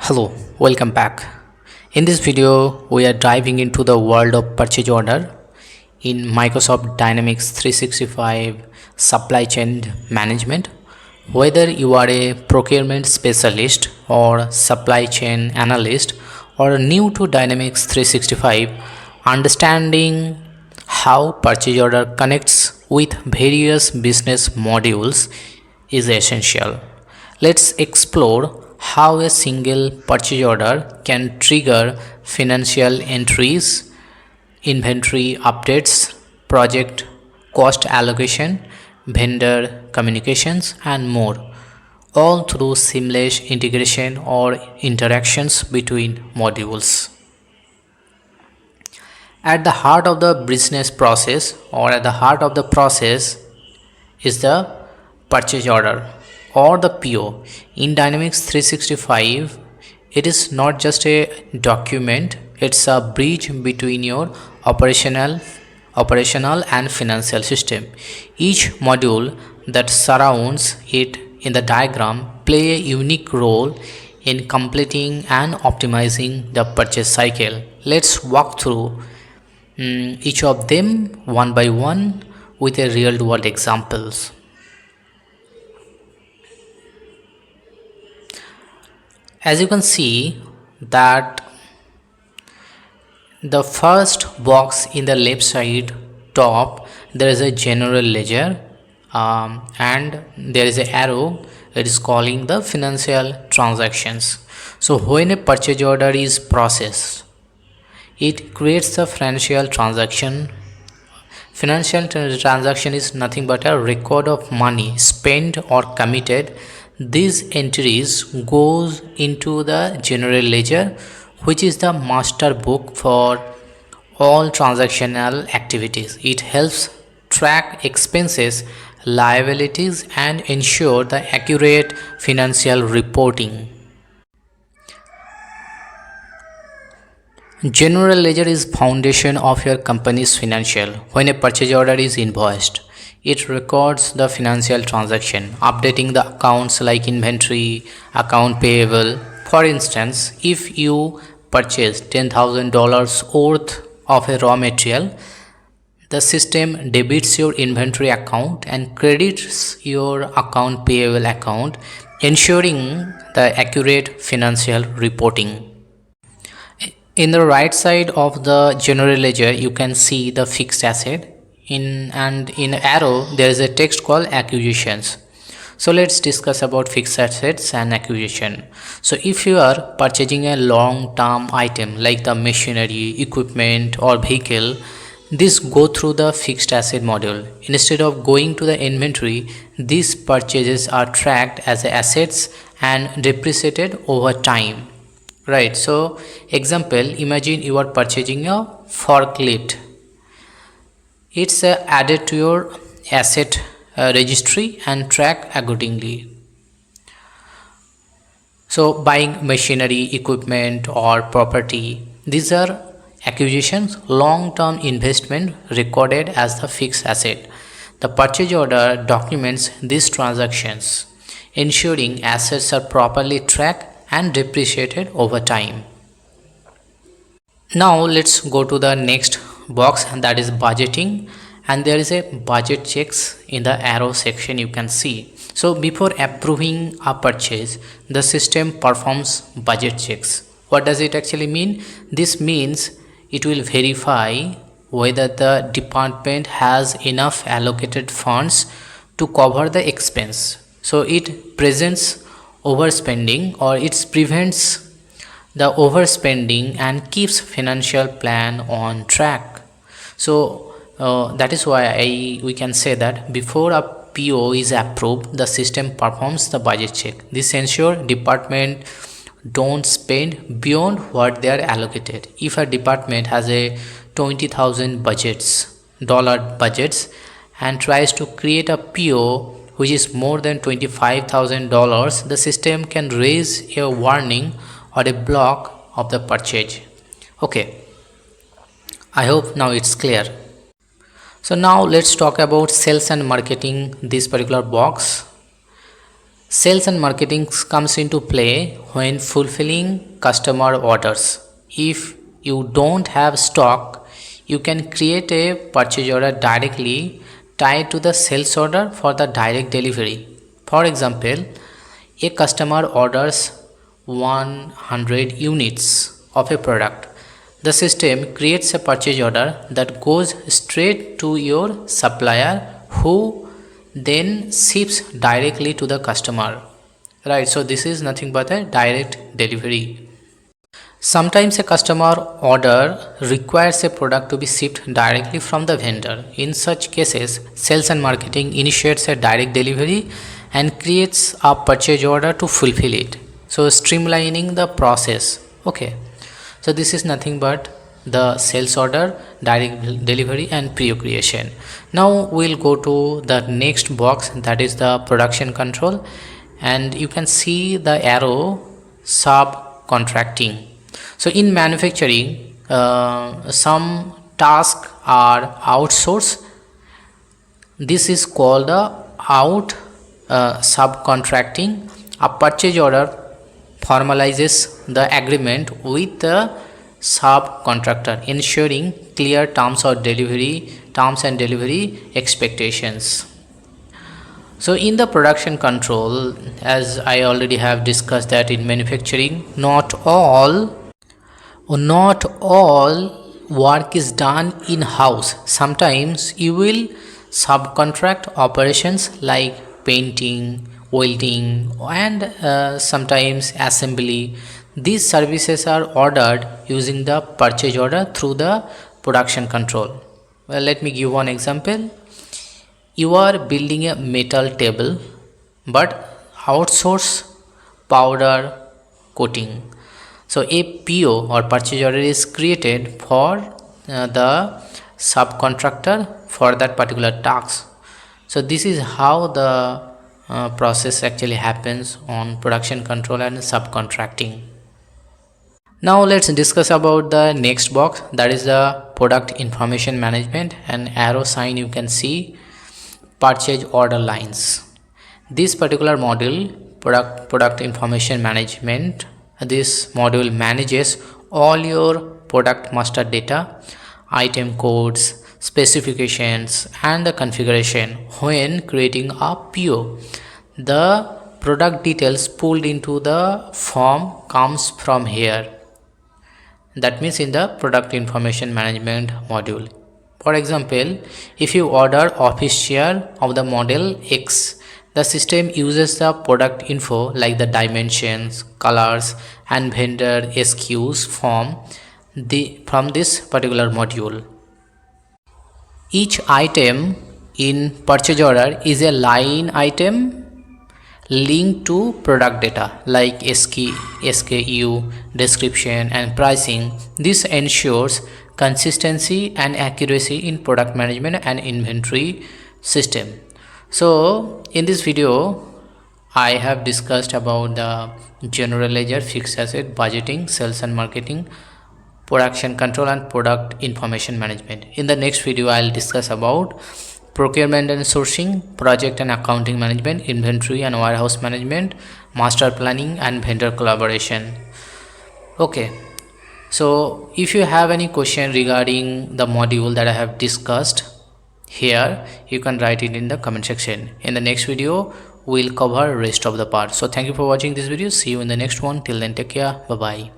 Hello, welcome back. In this video, we are diving into the world of purchase order in Microsoft Dynamics 365 supply chain management. Whether you are a procurement specialist or supply chain analyst or new to Dynamics 365, understanding how purchase order connects with various business modules is essential. Let's explore how a single purchase order can trigger financial entries, inventory updates, project cost allocation, vendor communications, and more, all through seamless integration or interactions between modules. At the heart of the business process or at the heart of the process is the purchase order or the PO. In Dynamics 365, it is not just a document, it's a bridge between your operational and financial system. Each module that surrounds it in the diagram play a unique role in completing and optimizing the purchase cycle. Let's walk through each of them one by one with a real world examples. As you can see that the first box in the left side top, there is a general ledger and there is an arrow. It is calling the financial transactions. So when a purchase order is processed, it creates the financial transaction. Financial transaction is nothing but a record of money spent or committed. These entries goes into the general ledger, which is the master book for all transactional activities. It helps track expenses, liabilities, and ensure the accurate financial reporting. General ledger is foundation of your company's financial. When a purchase order is invoiced, it records the financial transaction, updating the accounts like inventory, account payable. For instance, if you purchase $10,000 worth of a raw material, the system debits your inventory account and credits your account payable account, ensuring the accurate financial reporting. In the right side of the general ledger, you can see the fixed asset. In arrow, there is a text called acquisitions. So let's discuss about fixed assets and acquisition. So if you are purchasing a long-term item like the machinery, equipment, or vehicle, this go through the fixed asset module. Instead of going to the inventory, these purchases are tracked as assets and depreciated over time. Right, so example, imagine you are purchasing a forklift. It's added to your asset registry and tracked accordingly. So buying machinery, equipment, or property, these are acquisitions, long-term investment recorded as the fixed asset. The purchase order documents these transactions, ensuring assets are properly tracked and depreciated over time. Now let's go to the next box, that is budgeting, and there is a budget checks in the arrow section you can see. So before approving a purchase, the system performs budget checks. What does it actually mean? This means it will verify whether the department has enough allocated funds to cover the expense. So it presents overspending or it prevents the overspending and keeps financial plan on track. So that is why we can say that before a PO is approved, the system performs the budget check. This ensures department don't spend beyond what they are allocated. If a department has a 20,000 dollar budgets and tries to create a PO which is more than $25,000, the system can raise a warning or a block of the purchase. Okay, I hope now it's clear. So now let's talk about sales and marketing, this particular box. Sales and marketing comes into play when fulfilling customer orders. If you don't have stock, you can create a purchase order directly tied to the sales order for the direct delivery. For example, a customer orders 100 units of a product. The system creates a purchase order that goes straight to your supplier, who then ships directly to the customer. Right, so this is nothing but a direct delivery. Sometimes a customer order requires a product to be shipped directly from the vendor. In such cases, sales and marketing initiates a direct delivery and creates a purchase order to fulfill it. So streamlining the process. Okay. So this is nothing but the sales order, direct delivery and pre-creation. Now we'll go to the next box, that is the production control, and you can see the arrow subcontracting. So in manufacturing, some tasks are outsourced. This is called the subcontracting. A purchase order formalizes the agreement with the subcontractor, ensuring clear terms and delivery expectations. So in the production control, as I already have discussed, that in manufacturing, not all work is done in-house. Sometimes you will subcontract operations like painting, welding and sometimes assembly. These services are ordered using the purchase order through the production control. Well, let me give one example. You are building a metal table but outsource powder coating. So a PO or purchase order is created for the subcontractor for that particular task. So this is how the process actually happens on production control and subcontracting. Now let's discuss about the next box, that is the product information management. An arrow sign you can see, purchase order lines. This particular module, product information management, this module manages all your product master data, item codes, specifications and the configuration. When creating a PO, the product details pulled into the form comes from here. That means in the product information management module. For example, if you order office chair of the model X, the system uses the product info like the dimensions, colors and vendor SKUs from this particular module. Each item in purchase order is a line item linked to product data like SKU, description and pricing. This ensures consistency and accuracy in product management and inventory system. So in this video I have discussed about the general ledger, fixed asset, budgeting, sales and marketing, production control and product information management. In the next video I'll discuss about procurement and sourcing, project and accounting management, inventory and warehouse management, master planning and vendor collaboration. Okay, so if you have any question regarding the module that I have discussed here, you can write it in the comment section. In the next video we'll cover rest of the part. So thank you for watching this video. See you in the next one. Till then, take care. Bye bye.